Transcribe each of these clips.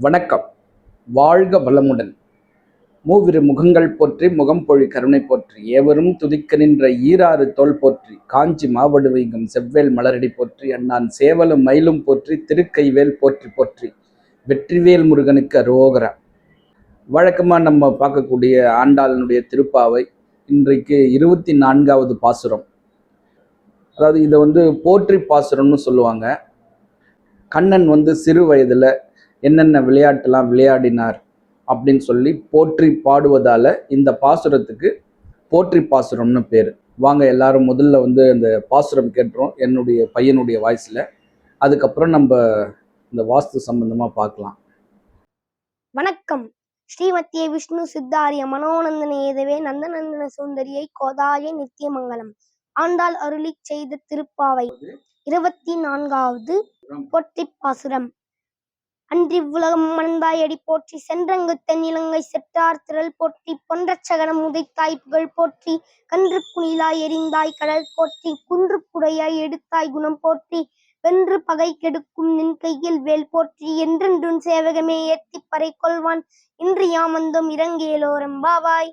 வணக்கம். வாழ்க வளமுடன். மூவிரு முகங்கள் போற்றி முகம்பொழி கருணை போற்றி ஏவரும் துதிக்க நின்ற ஈராறு தோல் போற்றி காஞ்சி மாவடு வைகும் செவ்வேல் மலரடி போற்றி அண்ணான் சேவலும் மயிலும் போற்றி திருக்கைவேல் போற்றி போற்றி வெற்றிவேல் முருகனுக்கு அரோகரா. வழக்கமாக நம்ம பார்க்கக்கூடிய ஆண்டாளனுடைய திருப்பாவை இன்றைக்கு 24வது பாசுரம். அதாவது இதை போற்றி பாசுரம்னு சொல்லுவாங்க. கண்ணன் சிறு வயதில் என்னென்ன விளையாட்டுலாம் விளையாடினார் அப்படின்னு சொல்லி போற்றி பாடுவதால இந்த பாசுரத்துக்கு போற்றி பாசுரம்னு பேர். வாங்க எல்லாரும் முதல்ல அந்த பாசுரம் கேட்டுறோம் என்னுடைய பையனுடைய வாய்ஸில். அதுக்கப்புறம் நம்ம இந்த வாஸ்து சம்பந்தமாக பார்க்கலாம். வணக்கம். ஸ்ரீமத்திய விஷ்ணு சித்தாரிய மனோநந்தன ஏதவே நந்தநந்தன சுந்தரியை கோதாய நித்தியமங்கலம். ஆண்டாள் அருளி செய்த திருப்பாவை 24வது போற்றி பாசுரம். அன்றி உலகம் மணந்தாய் அடி போற்றி சென்றங்கு தென்னிலங்கை செற்றார் திரள் போற்றி பொன்றச்சகனம் உதைத்தாய் புகழ் போற்றி கன்று குணிலாய் எரிந்தாய் கடல் போற்றி குன்று குடையாய் எடுத்தாய் குணம் போற்றி வென்று பகை கெடுக்கும் நின் கையில் வேல் போற்றி என்றென்றும் சேவகமே ஏத்தி பறை கொள்வான் இன்று யாமந்தோம் இறங்கேலோரம்பாவாய்.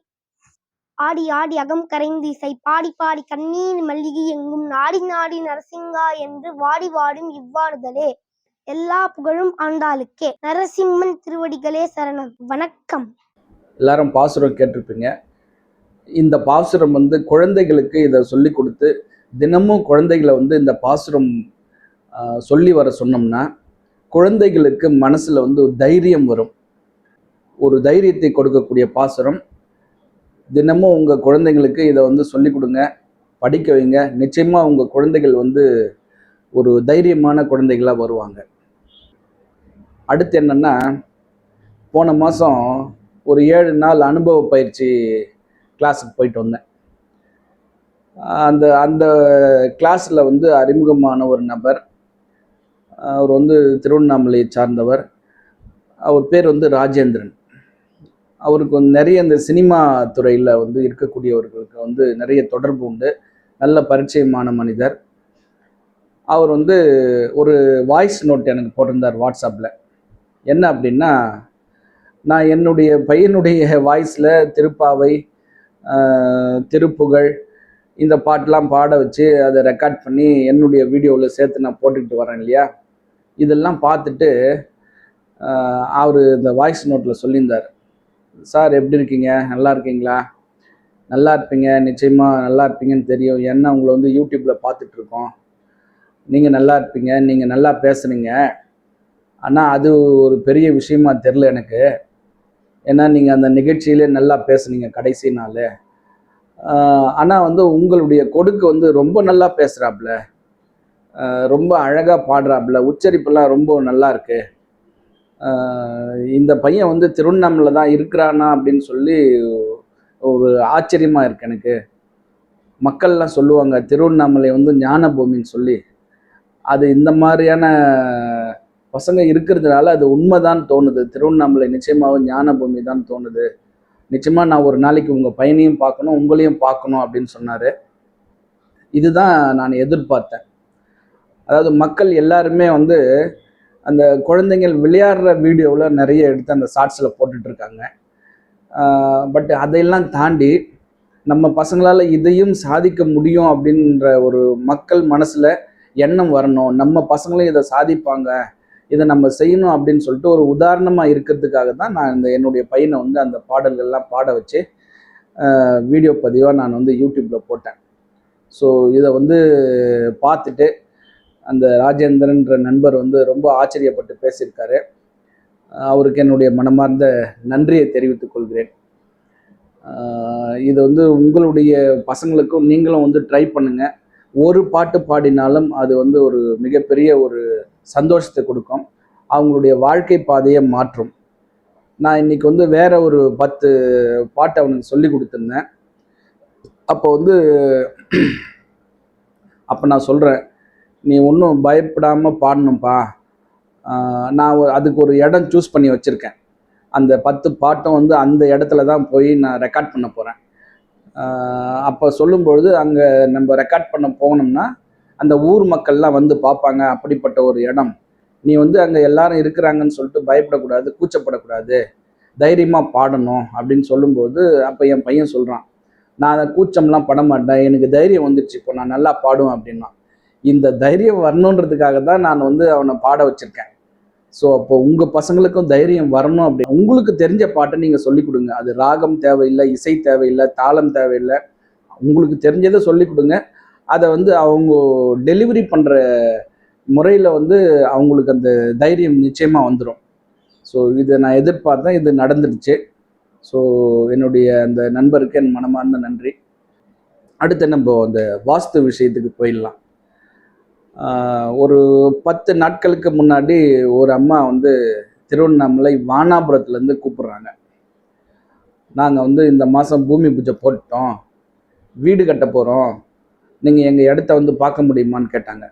ஆடி ஆடி அகம் கரைந்து இசை பாடி பாடி கண்ணீர் மல்லிகை எங்கும் நாடி நாடி நரசிங்கா என்று வாடி வாடும் இவ்வாறுதலே. எல்லா புகழும் ஆண்டாளுக்கே. நரசிம்மன் திருவடிகளே சரணம். வணக்கம். எல்லாரும் பாசுரம் கேட்டிருப்பீங்க. இந்த பாசுரம் குழந்தைகளுக்கு இதை சொல்லி கொடுத்து தினமும் குழந்தைகளை இந்த பாசுரம் சொல்லி வர சொன்னோம்னா குழந்தைகளுக்கு மனசில் தைரியம் வரும். ஒரு தைரியத்தை கொடுக்கக்கூடிய பாசுரம். தினமும் உங்கள் குழந்தைங்களுக்கு இதை சொல்லி கொடுங்க, படிக்க வைங்க. நிச்சயமாக உங்கள் குழந்தைகள் ஒரு தைரியமான குழந்தைகளாக வருவாங்க. அடுத்து என்னென்னா, போன மாதம் ஒரு 7 நாள் அனுபவ பயிற்சி கிளாஸுக்கு போயிட்டு வந்தேன். அந்த கிளாஸில் அறிமுகமான ஒரு நபர். அவர் திருவண்ணாமலையை சார்ந்தவர். அவர் பேர் ராஜேந்திரன். அவருக்கு நிறைய இந்த சினிமா துறையில் இருக்கக்கூடியவர்களுக்கு நிறைய தொடர்பு உண்டு. நல்ல பரிச்சயமான மனிதர். அவர் ஒரு வாய்ஸ் நோட் எனக்கு போட்டிருந்தார் வாட்ஸ்அப்பில். என்ன அப்படின்னா, நான் என்னுடைய பையனுடைய வாய்ஸில் திருப்பாவை, திருப்புகழ் இந்த பாட்டெலாம் பாட வச்சு அதை ரெக்கார்ட் பண்ணி என்னுடைய வீடியோவில் சேர்த்து நான் போட்டுக்கிட்டு வரேன் இல்லையா. இதெல்லாம் பார்த்துட்டு அவர் இந்த வாய்ஸ் நோட்டில் சொல்லியிருந்தார், சார் எப்படி இருக்கீங்க, நல்லா இருக்கீங்களா? நல்லா இருப்பீங்க, நிச்சயமாக நல்லா இருப்பீங்கன்னு தெரியும். ஏன்னா உங்களை யூடியூப்பில் பார்த்துட்ருக்கோம். நீங்கள் நல்லா இருப்பீங்க, நீங்கள் நல்லா பேசுகிறீங்க. ஆனால் அது ஒரு பெரிய விஷயமா தெரில எனக்கு. ஏன்னா நீங்கள் அந்த நிகழ்ச்சியிலே நல்லா பேசுனீங்க கடைசி நாள். ஆனால் உங்களுடைய கொடுக்கு ரொம்ப நல்லா பேசுகிறாப்புல, ரொம்ப அழகாக பாடுறாப்புல, உச்சரிப்பெல்லாம் ரொம்ப நல்லா இருக்கு. இந்த பையன் திருவண்ணாமலை தான் இருக்கிறானா அப்படின்னு சொல்லி ஒரு ஆச்சரியமாக இருக்கு எனக்கு. மக்கள்லாம் சொல்லுவாங்க திருவண்ணாமலை ஞான பூமின்னு சொல்லி. அது இந்த மாதிரியான பசங்க இருக்கிறதுனால அது உண்மைதான் தோணுது. திருவண்ணாமலை நிச்சயமாக ஞான பூமி தான் தோணுது. நிச்சயமாக நான் ஒரு நாளைக்கு உங்கள் பையனையும் பார்க்கணும், உங்களையும் பார்க்கணும் அப்படின்னு சொன்னார். இதுதான் நான் எதிர்பார்த்தேன். அதாவது மக்கள் எல்லாருமே அந்த குழந்தைங்கள் விளையாடுற வீடியோவில் நிறைய எடுத்து அந்த ஷார்ட்ஸில் போட்டுட்ருக்காங்க. பட் அதையெல்லாம் தாண்டி நம்ம பசங்களால் இதையும் சாதிக்க முடியும் அப்படின்ற ஒரு மக்கள் மனசில் எண்ணம் வரணும். நம்ம பசங்களும் இதை சாதிப்பாங்க, இதை நம்ம செய்யணும் அப்படின்னு சொல்லிட்டு ஒரு உதாரணமாக இருக்கிறதுக்காக தான் நான் என்னுடைய பையனை அந்த பாடல்கள்லாம் பாட வச்சு வீடியோ பதிவாக நான் யூடியூப்பில் போட்டேன். ஸோ இதை பார்த்துட்டு அந்த ராஜேந்திரன்ற நண்பர் ரொம்ப ஆச்சரியப்பட்டு பேசியிருக்காரு. அவருக்கு என்னுடைய மனமார்ந்த நன்றியை தெரிவித்துக் கொள்கிறேன். இது உங்களுடைய பசங்களுக்கும் நீங்களும் ட்ரை பண்ணுங்கள். ஒரு பாட்டு பாடினாலும் அது ஒரு மிகப்பெரிய ஒரு சந்தோஷத்தை கொடுக்கும், அவங்களுடைய வாழ்க்கை பாதையை மாற்றும். நான் இன்னைக்கு வேற ஒரு 10 பாட்டை அவனுக்கு சொல்லி கொடுத்துருந்தேன். அப்போ நான் சொல்கிறேன், நீ ஒன்றும் பயப்படாமல் பாடணும்ப்பா. நான் அதுக்கு ஒரு இடம் சூஸ் பண்ணி வச்சுருக்கேன். அந்த 10 பாட்டும் அந்த இடத்துல தான் போய் நான் ரெக்கார்ட் பண்ண போகிறேன். அப்போ சொல்லும்பொழுது அங்கே நம்ம ரெக்கார்ட் பண்ண போனோம்னா அந்த ஊர் மக்கள்லாம் பார்ப்பாங்க. அப்படிப்பட்ட ஒரு இடம் நீ வந்து அங்கே எல்லாரும் இருக்கிறாங்கன்னு சொல்லிட்டு பயப்படக்கூடாது, கூச்சப்படக்கூடாது, தைரியமாக பாடணும் அப்படின்னு சொல்லும்போது, அப்போ என் பையன் சொல்கிறான், நான் அதை கூச்சம்லாம் பட மாட்டேன், எனக்கு தைரியம் வந்துடுச்சு, இப்போ நான் நல்லா பாடுவேன் அப்படின்னா. இந்த தைரியம் வரணுன்றதுக்காக தான் நான் வந்து அவனை பாட வச்சுருக்கேன். ஸோ அப்போ உங்கள் பசங்களுக்கும் தைரியம் வரணும் அப்படி உங்களுக்கு தெரிஞ்ச பாட்டை நீங்கள் சொல்லிக் கொடுங்க. அது ராகம் தேவையில்லை, இசை தேவையில்லை, தாளம் தேவையில்லை, உங்களுக்கு தெரிஞ்சதை சொல்லிக் கொடுங்க. அதை வந்து அவங்க டெலிவரி பண்ணுற முறையில் வந்து அவங்களுக்கு அந்த தைரியம் நிச்சயமாக வந்துடும். ஸோ இதை நான் எதிர்பார்த்தேன், இது நடந்துடுச்சு. ஸோ என்னுடைய அந்த நண்பருக்கு என் மனமார்ந்த நன்றி. அடுத்து நம்ம அந்த வாஸ்து விஷயத்துக்கு போயிடலாம். ஒரு 10 நாட்களுக்கு முன்னாடி ஒரு அம்மா வந்து திருவண்ணாமலை வானாபுரத்துலேருந்து கூப்பிட்றாங்க. நாங்கள் வந்து இந்த மாதம் பூமி பூஜை போட்டோம், வீடு கட்ட போகிறோம், நீங்கள் எங்கள் இடத்த வந்து பார்க்க முடியுமான்னு கேட்டாங்க.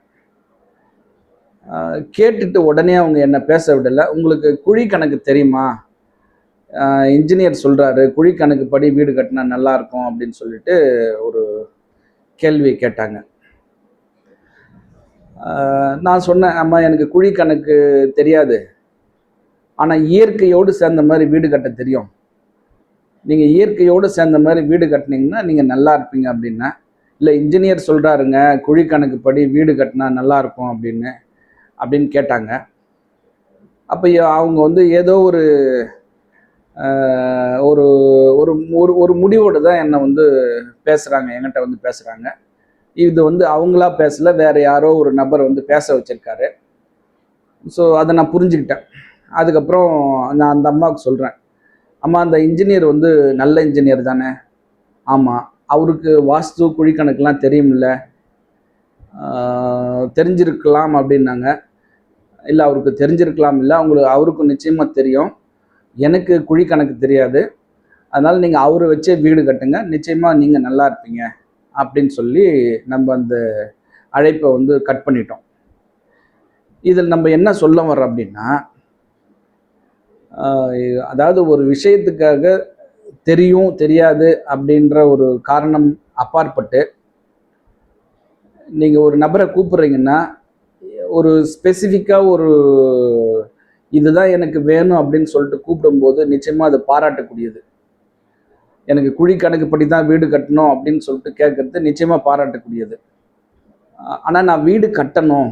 கேட்டுட்டு உடனே அவங்க என்னை பேச விடலை. உங்களுக்கு குழி கணக்கு தெரியுமா, இன்ஜினியர் சொல்கிறாரு குழி கணக்கு படி வீடு கட்டினா நல்லாயிருக்கும் அப்படின்னு சொல்லிட்டு ஒரு கேள்வி கேட்டாங்க. நான் சொன்னேன், அம்மா எனக்கு குழி கணக்கு தெரியாது, ஆனால் இயற்கையோடு சேர்ந்த மாதிரி வீடு கட்ட தெரியும், நீங்கள் இயற்கையோடு சேர்ந்த மாதிரி வீடு கட்டினீங்கன்னா நீங்கள் நல்லா இருப்பீங்க அப்படின்னா. இல்லை இன்ஜினியர் சொல்கிறாருங்க குழி கணக்கு படி வீடு கட்டினா நல்லாயிருக்கும் அப்படின்னு கேட்டாங்க. அப்போ அவங்க வந்து ஏதோ ஒரு ஒரு ஒரு முடிவோடு தான் என்னை வந்து பேசுகிறாங்க, என்கிட்ட வந்து பேசுகிறாங்க. இது வந்து அவங்களா பேசல, வேற யாரோ ஒரு நபர் வந்து பேச வச்சிருக்காரு. ஸோ அதை நான் புரிஞ்சுக்கிட்டேன். அதுக்கப்புறம் நான் அந்த அம்மாவுக்கு சொல்கிறேன், அம்மா அந்த இன்ஜினியர் வந்து நல்ல இன்ஜினியர் தானே? ஆமாம். அவருக்கு வாஸ்து குழிக்கணக்கெலாம் தெரியுமில்ல? தெரிஞ்சிருக்கலாம் அப்படின்னாங்க. இல்லை அவருக்கு தெரிஞ்சிருக்கலாம் இல்லை, அவருக்கும் நிச்சயமாக தெரியும், எனக்கு குழிக்கணக்கு தெரியாது, அதனால் நீங்கள் அவரை வச்சே வீடு கட்டுங்க, நிச்சயமாக நீங்கள் நல்லா இருப்பீங்க அப்படின்னு சொல்லி நம்ம அந்த அழைப்பை வந்து கட் பண்ணிட்டோம். இதில் நம்ம என்ன சொல்ல வர்றோம் அப்படின்னா, அதாவது ஒரு விஷயத்துக்காக தெரியும் தெரியாது அப்படின்ற ஒரு காரணம் அப்பாற்பட்டு நீங்கள் ஒரு நபரை கூப்பிட்றீங்கன்னா ஒரு ஸ்பெசிஃபிக்காக ஒரு இதுதான் எனக்கு வேணும் அப்படின்னு சொல்லிட்டு கூப்பிடும்போது நிச்சயமாக அது பாராட்டக்கூடியது. எனக்கு குழி கணக்குப்படி தான் வீடு கட்டணும் அப்படின்னு சொல்லிட்டு கேட்குறது நிச்சயமாக பாராட்டக்கூடியது. ஆனால் நான் வீடு கட்டணும்,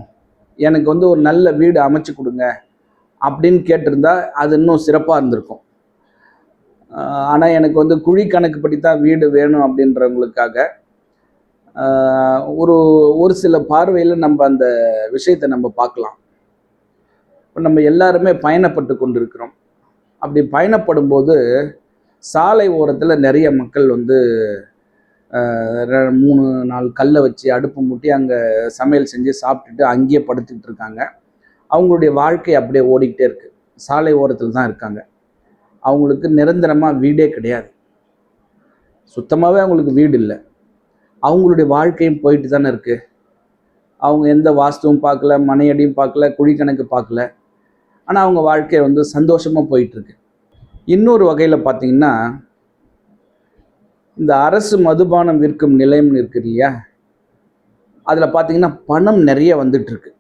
எனக்கு வந்து ஒரு நல்ல வீடு அமைச்சு கொடுங்க அப்படின்னு கேட்டிருந்தா அது இன்னும் சிறப்பாக இருந்திருக்கும். ஆனால் எனக்கு வந்து குழி கணக்குப்படி தான் வீடு வேணும் அப்படின்றவங்களுக்காக ஒரு சில பார்வையில் நம்ம அந்த விஷயத்தை நம்ம பார்க்கலாம். இப்போ நம்ம எல்லாருமே பயணப்பட்டு கொண்டு இருக்கிறோம். அப்படி பயணப்படும்போது சாலை ஓரத்தில் நிறைய மக்கள் வந்து 3-4 கல்லை வச்சு அடுப்பு மூட்டி அங்கே சமையல் செஞ்சு சாப்பிட்டுட்டு அங்கேயே படுத்துக்கிட்டு இருக்காங்க. அவங்களுடைய வாழ்க்கை அப்படியே ஓடிக்கிட்டே இருக்கு. சாலை ஓரத்தில் தான் இருக்காங்க. அவங்களுக்கு நிரந்தரமாக வீடே கிடையாது, சுத்தமாகவே அவங்களுக்கு வீடு இல்லை. அவங்களுடைய வாழ்க்கையும் போயிட்டு தானே இருக்கு. அவங்க எந்த வாஸ்துவும் பார்க்கல, மனையடியும் பார்க்கல, குழி கணக்கு பார்க்கல, ஆனால் அவங்க வாழ்க்கை வந்து சந்தோஷமாக போயிட்டுருக்கு. இன்னொரு வகையில் பார்த்தீங்கன்னா, இந்த அரசு மதுபானம் விற்கும் நிலையம்னு இருக்கு இல்லையா, அதில் பார்த்தீங்கன்னா பணம் நிறைய வந்துட்டுருக்கு.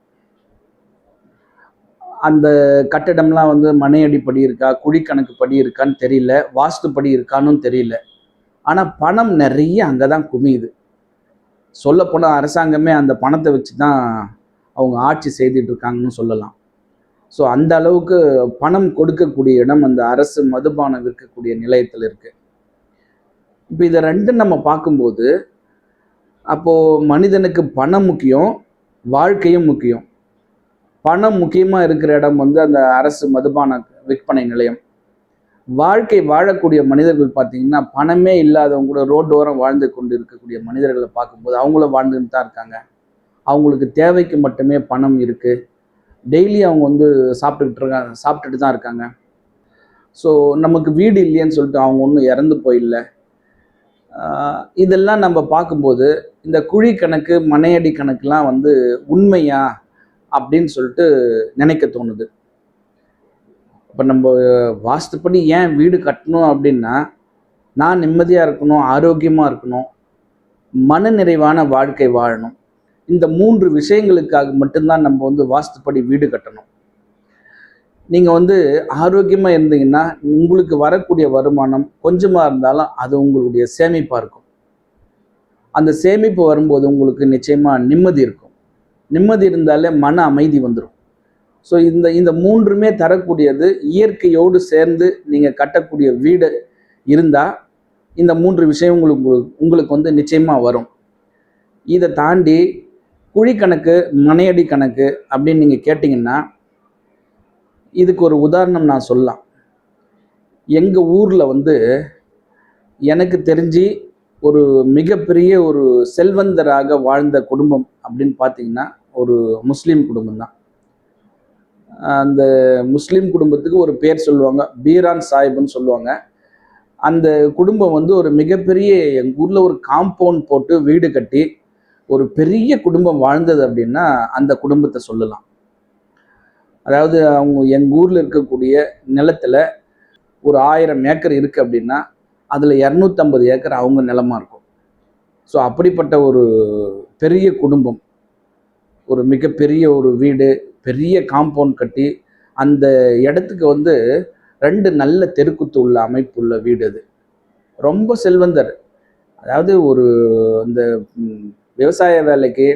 அந்த கட்டிடம்லாம் வந்து மனையடிப்படி இருக்கா, குழி கணக்கு படி இருக்கான்னு தெரியல, வாஸ்துப்படி இருக்கான்னு தெரியல, ஆனால் பணம் நிறைய அங்கே தான் குமியுது. சொல்லப்போனால் அரசாங்கமே அந்த பணத்தை வச்சு தான் அவங்க ஆட்சி செய்துட்டு இருக்காங்கன்னு சொல்லலாம். ஸோ அந்த அளவுக்கு பணம் கொடுக்கக்கூடிய இடம் அந்த அரசு மதுபானம் விற்கக்கூடிய நிலையத்தில் இருக்குது. இப்போ இதை ரெண்டும் நம்ம பார்க்கும்போது அப்போது மனிதனுக்கு பணம் முக்கியம், வாழ்க்கையும் முக்கியம். பணம் முக்கியமாக இருக்கிற இடம் வந்து அந்த அரசு மதுபான விற்பனை நிலையம். வாழ்க்கை வாழக்கூடிய மனிதர்கள் பார்த்தீங்கன்னா பணமே இல்லாதவங்க கூட ரோட்டோரம் வாழ்ந்து கொண்டு இருக்கக்கூடிய மனிதர்களை பார்க்கும்போது அவங்களும் வாழ்ந்துட்டு தான் இருக்காங்க. அவங்களுக்கு தேவைக்கு மட்டுமே பணம் இருக்குது. டெய்லி அவங்க வந்து சாப்பிட்டுட்டு தான் இருக்காங்க. ஸோ நமக்கு வீடு இல்லைன்னு சொல்லிட்டு அவங்க ஒன்றும் இறந்து போயிடல. இதெல்லாம் நம்ம பார்க்கும்போது இந்த குழி கணக்கு, மனையடி கணக்குலாம் வந்து உண்மையா அப்படின்னு சொல்லிட்டு நினைக்க தோணுது. இப்போ நம்ம வாஸ்துப்படி ஏன் வீடு கட்டணும் அப்படின்னா, நான் நிம்மதியாக இருக்கணும், ஆரோக்கியமாக இருக்கணும், மன நிறைவான வாழ்க்கை வாழணும். இந்த 3 விஷயங்களுக்காக மட்டும்தான் நம்ம வந்து வாஸ்துப்படி வீடு கட்டணும். நீங்கள் வந்து ஆரோக்கியமாக இருந்தீங்கன்னா உங்களுக்கு வரக்கூடிய வருமானம் கொஞ்சமாக இருந்தாலும் அது உங்களுடைய சேமிப்பாக இருக்கும். அந்த சேமிப்பு வரும்போது உங்களுக்கு நிச்சயமாக நிம்மதி இருக்கும். நிம்மதி இருந்தாலே மன அமைதி வந்துடும். ஸோ இந்த இந்த மூன்றுமே தரக்கூடியது இயற்கையோடு சேர்ந்து நீங்கள் கட்டக்கூடிய வீடு இருந்தால் இந்த மூன்று விஷயம் உங்களுக்கு வந்து நிச்சயமாக வரும். இதை தாண்டி குழி கணக்கு, மனையடி கணக்கு அப்படின்னு நீங்கள் கேட்டிங்கன்னா, இதுக்கு ஒரு உதாரணம் நான் சொல்லலாம். எங்கள் ஊரில் வந்து எனக்கு தெரிஞ்சு ஒரு மிகப்பெரிய ஒரு செல்வந்தராக வாழ்ந்த குடும்பம் அப்படின்னு பார்த்தீங்கன்னா ஒரு முஸ்லீம் குடும்பம் தான். அந்த முஸ்லீம் குடும்பத்துக்கு ஒரு பேர் சொல்லுவாங்க, பீரான் சாஹிப்னு சொல்லுவாங்க. அந்த குடும்பம் வந்து ஒரு மிகப்பெரிய எங்கள் ஊரில் ஒரு காம்பவுண்ட் போட்டு வீடு கட்டி ஒரு பெரிய குடும்பம் வாழ்ந்தது அப்படின்னா அந்த குடும்பத்தை சொல்லலாம். அதாவது அவங்க எங்கள் ஊரில் இருக்கக்கூடிய நிலத்தில் ஒரு 1000 ஏக்கர் இருக்குது அப்படின்னா அதில் 250 ஏக்கர் அவங்க நிலமாக இருக்கும். ஸோ அப்படிப்பட்ட ஒரு பெரிய குடும்பம், ஒரு மிகப்பெரிய ஒரு வீடு, பெரிய காம்பவுண்ட் கட்டி அந்த இடத்துக்கு வந்து 2 நல்ல தெருக்குத்து உள்ள அமைப்புள்ள வீடு. அது ரொம்ப செல்வந்தர். அதாவது ஒரு இந்த விவசாய வேலைக்கு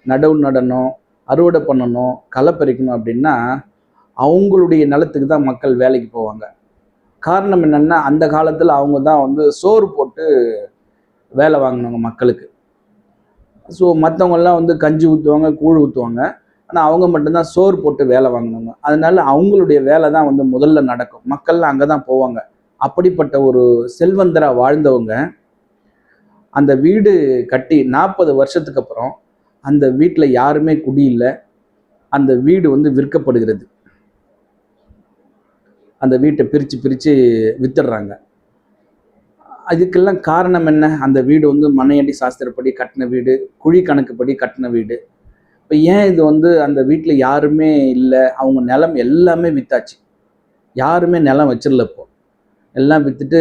நடவு நடணும், அறுவடை பண்ணணும், களை பறிக்கணும் அப்படின்னா அவங்களுடைய நிலத்துக்கு தான் மக்கள் வேலைக்கு போவாங்க. காரணம் என்னென்னா அந்த காலத்தில் அவங்க தான் வந்து சோறு போட்டு வேலை வாங்கினவங்க மக்களுக்கு. ஸோ மற்றவங்கெல்லாம் வந்து கஞ்சி ஊற்றுவாங்க, கூழ் ஊற்றுவாங்க. ஆனால் அவங்க மட்டும்தான் சோறு போட்டு வேலை வாங்கினவங்க. அதனால அவங்களுடைய வேலை தான் வந்து முதல்ல நடக்கும். மக்கள்லாம் அங்கே தான் போவாங்க. அப்படிப்பட்ட ஒரு செல்வந்தராக வாழ்ந்தவங்க அந்த வீடு கட்டி 40 வருஷத்துக்கு அப்புறம் அந்த வீட்டில் யாருமே குடியில்லை. அந்த வீடு வந்து விற்கப்படுகிறது. அந்த வீட்டை பிரித்து பிரித்து வித்துடுறாங்க. அதுக்கெல்லாம் காரணம் என்ன? அந்த வீடு வந்து மனையடி சாஸ்திரப்படி கட்டின வீடு, குழி கணக்குப்படி கட்டின வீடு. இப்போ ஏன் இது வந்து அந்த வீட்டில் யாருமே இல்லை, அவங்க நிலம் எல்லாமே வித்தாச்சு. யாருமே நிலம் வச்சிடல. இப்போ எல்லாம் விற்றுட்டு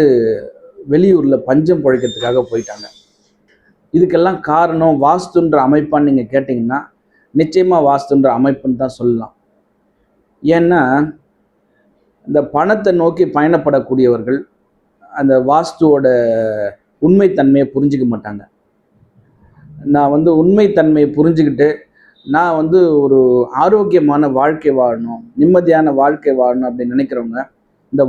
வெளியூரில் பஞ்சம் பிழைக்கிறதுக்காக போயிட்டாங்க. இதுக்கெல்லாம் காரணம் வாஸ்துன்ற அமைப்பான்னு நீங்கள் கேட்டிங்கன்னா நிச்சயமாக வாஸ்துன்ற அமைப்புன்னு தான் சொல்லலாம். ஏன்னா இந்த பணத்தை நோக்கி பயணப்படக்கூடியவர்கள் அந்த வாஸ்துவோட உண்மைத்தன்மையை புரிஞ்சிக்க மாட்டாங்க. நான் வந்து உண்மைத்தன்மையை புரிஞ்சுக்கிட்டு நான் வந்து ஒரு ஆரோக்கியமான வாழ்க்கை வாழணும், நிம்மதியான வாழ்க்கை வாழணும் அப்படின்னு நினைக்கிறவங்க இந்த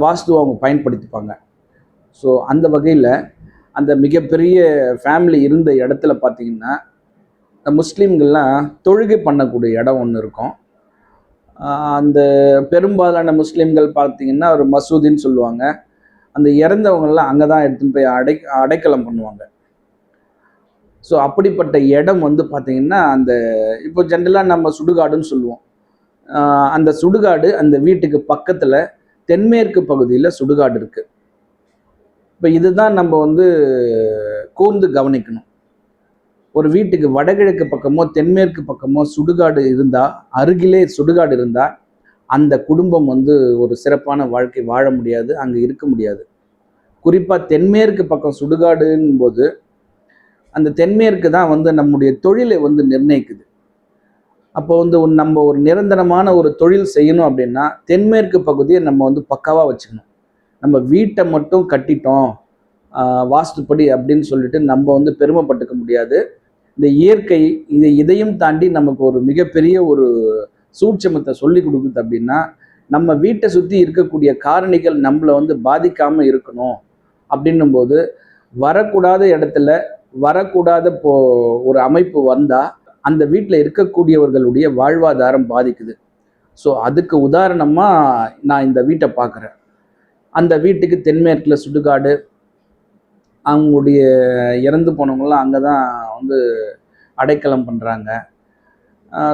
வாஸ்துவை அவங்க பயன்படுத்திப்பாங்க. ஸோ அந்த வகையில் அந்த மிகப்பெரிய ஃபேமிலி இருந்த இடத்துல பார்த்தீங்கன்னா இந்த முஸ்லீம்கள்லாம் தொழுகை பண்ணக்கூடிய இடம் ஒன்று இருக்கும். அந்த பெரும்பாலான முஸ்லீம்கள் பார்த்தீங்கன்னா ஒரு மசூதின்னு சொல்லுவாங்க. அந்த இறந்தவங்கெல்லாம் அங்கே தான் எடுத்துன்னு போய் அடைக்கலம் பண்ணுவாங்க. ஸோ அப்படிப்பட்ட இடம் வந்து பார்த்திங்கன்னா அந்த இப்போ ஜென்ரலாக நம்ம சுடுகாடுன்னு சொல்லுவோம். அந்த சுடுகாடு அந்த வீட்டுக்கு பக்கத்தில் தென்மேற்கு பகுதியில் சுடுகாடு இருக்குது. இப்போ இதுதான் நம்ம வந்து கூர்ந்து கவனிக்கணும். ஒரு வீட்டுக்கு வடகிழக்கு பக்கமோ தென்மேற்கு பக்கமோ சுடுகாடு இருந்தால், அருகிலே சுடுகாடு இருந்தால் அந்த குடும்பம் வந்து ஒரு சிறப்பான வாழ்க்கை வாழ முடியாது, அங்கே இருக்க முடியாது. குறிப்பாக தென்மேற்கு பக்கம் சுடுகாடுன்னும் போது அந்த தென்மேற்கு தான் வந்து நம்முடைய தொழிலை வந்து நிர்ணயிக்குது. அப்போ வந்து நம்ம ஒரு நிரந்தரமான ஒரு தொழில் செய்யணும் அப்படின்னா தென்மேற்கு பகுதியை நம்ம வந்து பக்காவாக வச்சுக்கணும். நம்ம வீட்டை மட்டும் கட்டிட்டோம் வாஸ்துப்படி அப்படின்னு சொல்லிட்டு நம்ம வந்து பெருமைப்பட்டுக்க முடியாது. இந்த இயற்கை இதையும் தாண்டி நமக்கு ஒரு மிகப்பெரிய ஒரு சூட்சமத்தை சொல்லி கொடுக்குது. அப்படின்னா நம்ம வீட்டை சுற்றி இருக்கக்கூடிய காரணிகள் நம்மளை வந்து பாதிக்காமல் இருக்கணும். அப்படின்னும் போது வரக்கூடாத இடத்துல வரக்கூடாத ஒரு அமைப்பு வந்தால் அந்த வீட்டில் இருக்கக்கூடியவர்களுடைய வாழ்வாதாரம் பாதிக்குது. ஸோ அதுக்கு உதாரணமாக நான் இந்த வீட்டை பார்க்குறேன். அந்த வீட்டுக்கு தென்மேற்கில் சுடுகாடு, அவங்களுடைய இறந்து போனவங்களாம் அங்கே தான் வந்து அடைக்கலம் பண்ணுறாங்க.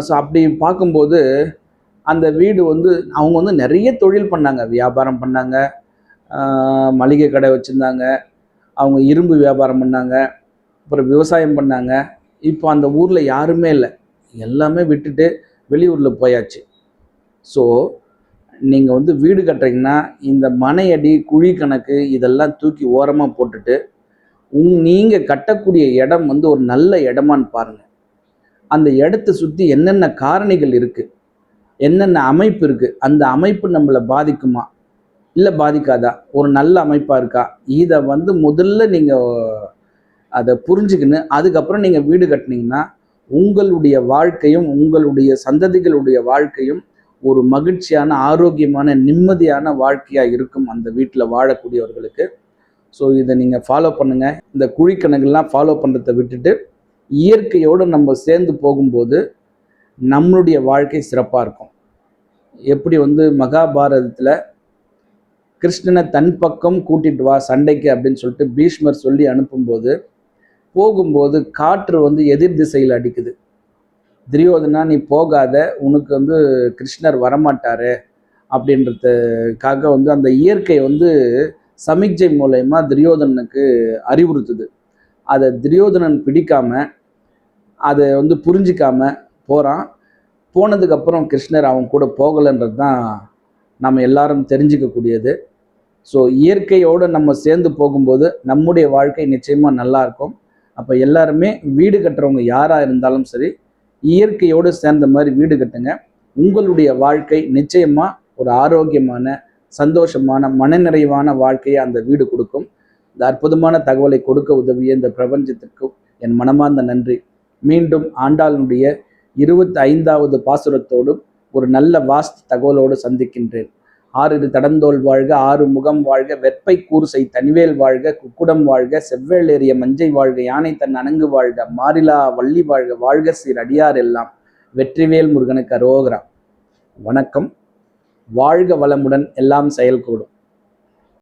ஸோ அப்படி பார்க்கும்போது அந்த வீடு வந்து அவங்க வந்து நிறைய தொழில் பண்ணாங்க, வியாபாரம் பண்ணாங்க, மளிகை கடை வச்சுருந்தாங்க, அவங்க இரும்பு வியாபாரம் பண்ணாங்க, அப்புறம் விவசாயம் பண்ணாங்க. இப்போ அந்த ஊரில் யாருமே இல்லை, எல்லாமே விட்டுட்டு வெளியூரில் போயாச்சு. ஸோ நீங்கள் வந்து வீடு கட்டுறீங்கன்னா இந்த மனையடி குழி கணக்கு இதெல்லாம் தூக்கி ஓரமாக போட்டுட்டு நீங்கள் கட்டக்கூடிய இடம் வந்து ஒரு நல்ல இடமான்னு பாருங்கள். அந்த இடத்தை சுற்றி என்னென்ன காரணிகள் இருக்குது, என்னென்ன அமைப்பு இருக்குது, அந்த அமைப்பு நம்மளை பாதிக்குமா இல்லை பாதிக்காதா, ஒரு நல்ல அமைப்பாக இருக்கா, இதை வந்து முதல்ல நீங்கள் அதை புரிஞ்சுக்கின்னு அதுக்கப்புறம் நீங்கள் வீடு கட்டினீங்கன்னா உங்களுடைய வாழ்க்கையும் உங்களுடைய சந்ததிகளுடைய வாழ்க்கையும் ஒரு மகிழ்ச்சியான ஆரோக்கியமான நிம்மதியான வாழ்க்கையாக இருக்கும் அந்த வீட்டில் வாழக்கூடியவர்களுக்கு. ஸோ இதை நீங்கள் ஃபாலோ பண்ணுங்கள். இந்த குழிக்கணக்கெல்லாம் ஃபாலோ பண்ணுறதை விட்டுட்டு இயற்கையோடு நம்ம சேர்ந்து போகும்போது நம்மளுடைய வாழ்க்கை சிறப்பாக இருக்கும். எப்படி வந்து மகாபாரதத்தில் கிருஷ்ணனை தன் பக்கம் கூட்டிட்டு வா சண்டைக்கு அப்படின்னு சொல்லிட்டு பீஷ்மர் சொல்லி அனுப்பும்போது போகும்போது காற்று வந்து எதிர் திசையில் அடிக்குது. துரியோதனா நீ போகாத, உனக்கு வந்து கிருஷ்ணர் வரமாட்டாரு அப்படின்றதுக்காக வந்து அந்த இயற்கை வந்து சமிக்ஜை மூலயமா துரியோதனனுக்கு அறிவுறுத்துது. அதை துரியோதனன் பிடிக்காம அதை வந்து புரிஞ்சிக்காம போகிறான். போனதுக்கப்புறம் கிருஷ்ணர் அவன் கூட போகலைன்றது தான் நம்ம எல்லாரும் தெரிஞ்சிக்கக்கூடியது. ஸோ இயற்கையோடு நம்ம சேர்ந்து போகும்போது நம்முடைய வாழ்க்கை நிச்சயமாக நல்லா இருக்கும். அப்போ எல்லாருமே வீடு கட்டுறவங்க யாராக இருந்தாலும் சரி, இயற்கையோடு சேர்ந்த மாதிரி வீடு கட்டுங்க. உங்களுடைய வாழ்க்கை நிச்சயமாக ஒரு ஆரோக்கியமான சந்தோஷமான மனநிறைவான வாழ்க்கையை அந்த வீடு கொடுக்கும். இந்த அற்புதமான தகவலை கொடுக்க உதவிய இந்த பிரபஞ்சத்திற்கும் என் மனமார்ந்த நன்றி. மீண்டும் ஆண்டாளுடைய 25வது பாசுரத்தோடும் ஒரு நல்ல வாஸ்து தகவலோடு சந்திக்கின்றேன். 6 தடந்தோள் வாழ்க, 6 முகம் வாழ்க, வெப்பை கூறுசை தனிவேல் வாழ்க, குக்குடம் வாழ்க, செவ்வேள் ஏறிய மஞ்சை வாழ்க, யானை தன் அணங்கு வாழ்க, மாறிலா வள்ளி வாழ்க, வாழ்க சீர் அடியார் எல்லாம். வெற்றிவேல் முருகனுக்கு அரோகரா. வணக்கம். வாழ்க வளமுடன், எல்லாம் செயல்கூடும்.